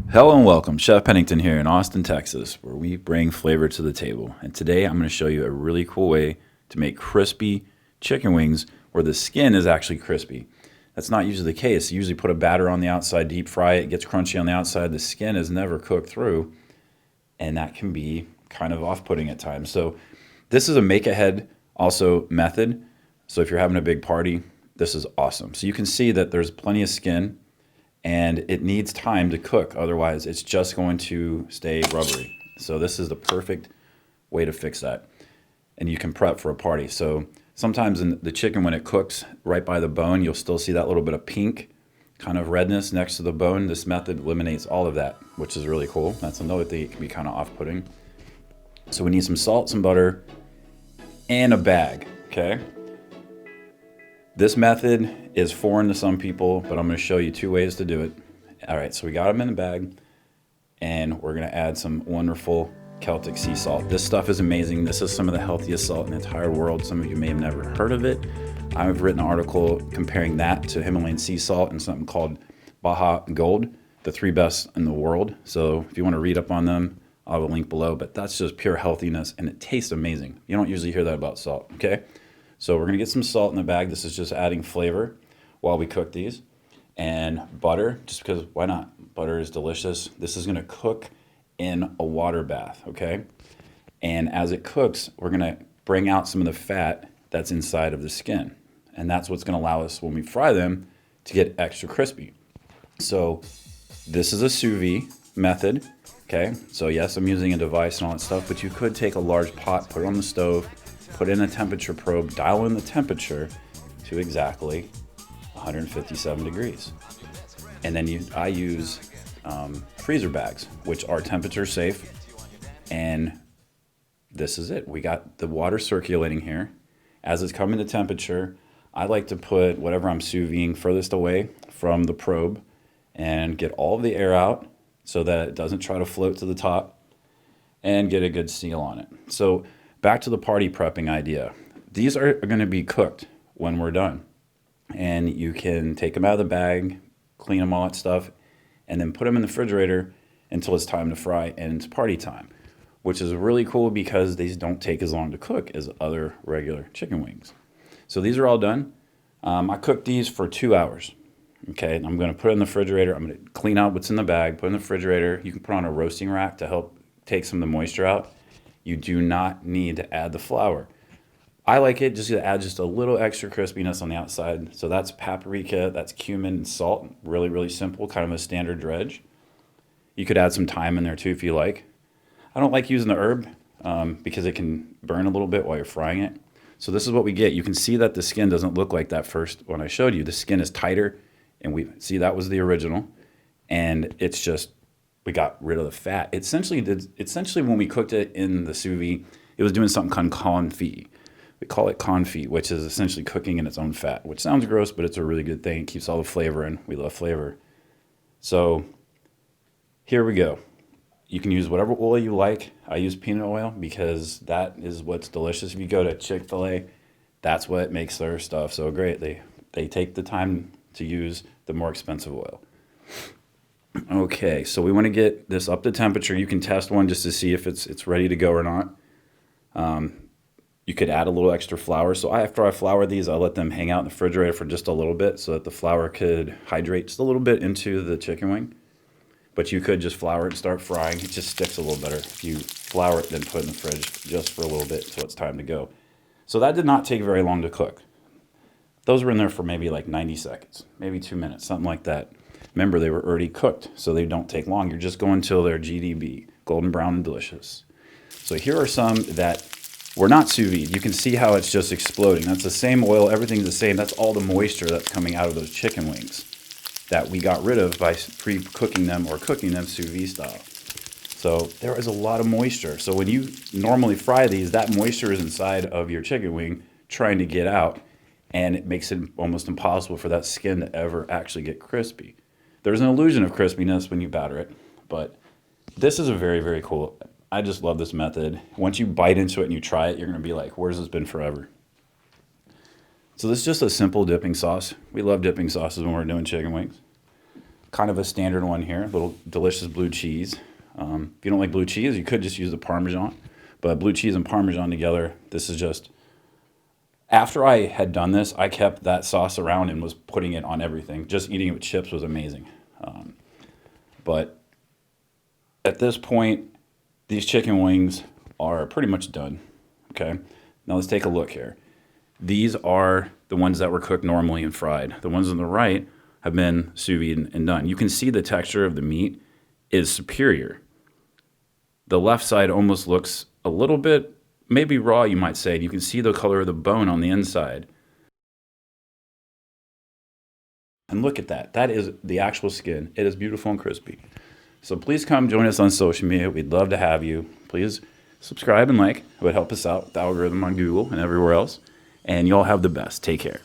Hello and welcome. Chef Pennington here in Austin, Texas, where we bring flavor to the table. And today I'm going to show you a really cool way to make crispy chicken wings where the skin is actually crispy. That's not usually the case. You usually put a batter on the outside, deep fry it, gets crunchy on the outside, the skin is never cooked through, and that can be kind of off-putting at times. So this is a make-ahead also method. So if you're having a big party, this is awesome. So you can see that there's plenty of skin, and it needs time to cook. Otherwise, it's just going to stay rubbery. So this is the perfect way to fix that. And you can prep for a party. So sometimes in the chicken, when it cooks right by the bone, you'll still see that little bit of pink kind of redness next to the bone. This method eliminates all of that, which is really cool. That's another thing that can be kind of off-putting. So we need some salt, some butter, and a bag, okay? This method is foreign to some people, but I'm going to show you two ways to do it. All right, so we got them in the bag, and we're going to add some wonderful Celtic sea salt. This stuff is amazing. This is some of the healthiest salt in the entire world. Some of you may have never heard of it. I've written an article comparing that to Himalayan sea salt and something called Baja Gold, the three best in the world. So if you want to read up on them, I'll have a link below, but that's just pure healthiness, and it tastes amazing. You don't usually hear that about salt, okay? So we're gonna get some salt in the bag. This is just adding flavor while we cook these. And butter, just because why not? Butter is delicious. This is gonna cook in a water bath, okay? And as it cooks, we're gonna bring out some of the fat that's inside of the skin. And that's what's gonna allow us, when we fry them, to get extra crispy. So this is a sous vide method, okay? So yes, I'm using a device and all that stuff, but you could take a large pot, put it on the stove, put in a temperature probe, dial in the temperature to exactly 157 degrees. And then I use freezer bags, which are temperature safe. And this is it. We got the water circulating here. As it's coming to temperature, I like to put whatever I'm sous videing furthest away from the probe and get all of the air out so that it doesn't try to float to the top, and get a good seal on it. So back to the party prepping idea. These are going to be cooked when we're done. And you can take them out of the bag, clean them, all that stuff, and then put them in the refrigerator until it's time to fry and it's party time, which is really cool because these don't take as long to cook as other regular chicken wings. So these are all done. I cooked these for 2 hours. Okay, I'm going to put it in the refrigerator. I'm going to clean out what's in the bag, put it in the refrigerator. You can put on a roasting rack to help take some of the moisture out. You do not need to add the flour. I like it just to add just a little extra crispiness on the outside. So that's paprika, that's cumin and salt. Really, really simple, kind of a standard dredge. You could add some thyme in there too if you like. I don't like using the herb because it can burn a little bit while you're frying it. So this is what we get. You can see that the skin doesn't look like that first when I showed you. The skin is tighter, and we see that was the original. And it's just, we got rid of the fat. Essentially, when we cooked it in the sous vide, it was doing something called confit. We call it confit, which is essentially cooking in its own fat, which sounds gross, but it's a really good thing. It keeps all the flavor in. We love flavor. So here we go. You can use whatever oil you like. I use peanut oil because that is what's delicious. If you go to Chick-fil-A, that's what makes their stuff so great. They take the time to use the more expensive oil. Okay, so we want to get this up to temperature. You can test one just to see if it's ready to go or not. You could add a little extra flour. So after I flour these, I let them hang out in the refrigerator for just a little bit so that the flour could hydrate just a little bit into the chicken wing. But you could just flour it and start frying. It just sticks a little better if you flour it, then put it in the fridge just for a little bit until it's time to go. So that did not take very long to cook. Those were in there for maybe like 90 seconds, maybe 2 minutes, something like that. Remember, they were already cooked, so they don't take long. You're just going until they're GDB, golden brown and delicious. So here are some that were not sous vide. You can see how it's just exploding. That's the same oil, everything's the same. That's all the moisture that's coming out of those chicken wings that we got rid of by pre-cooking them or cooking them sous vide style. So there is a lot of moisture. So when you normally fry these, that moisture is inside of your chicken wing trying to get out, and it makes it almost impossible for that skin to ever actually get crispy. There's an illusion of crispiness when you batter it, but this is a very, very cool. I just love this method. Once you bite into it and you try it, you're going to be like, where's this been forever? So this is just a simple dipping sauce. We love dipping sauces when we're doing chicken wings. kind of a standard one here, a little delicious blue cheese. If you don't like blue cheese, you could just use the Parmesan. But blue cheese and Parmesan together, this is just... After I had done this, I kept that sauce around and was putting it on everything. Just eating it with chips was amazing. But at this point, these chicken wings are pretty much done. Okay, now let's take a look here. These are the ones that were cooked normally and fried. The ones on the right have been sous vide and done. You can see the texture of the meat is superior. The left side almost looks a little bit, maybe raw, you might say. You can see the color of the bone on the inside. And look at that. That is the actual skin. It is beautiful and crispy. So please come join us on social media. We'd love to have you. Please subscribe and like. It would help us out with the algorithm on Google and everywhere else. And y'all have the best. Take care.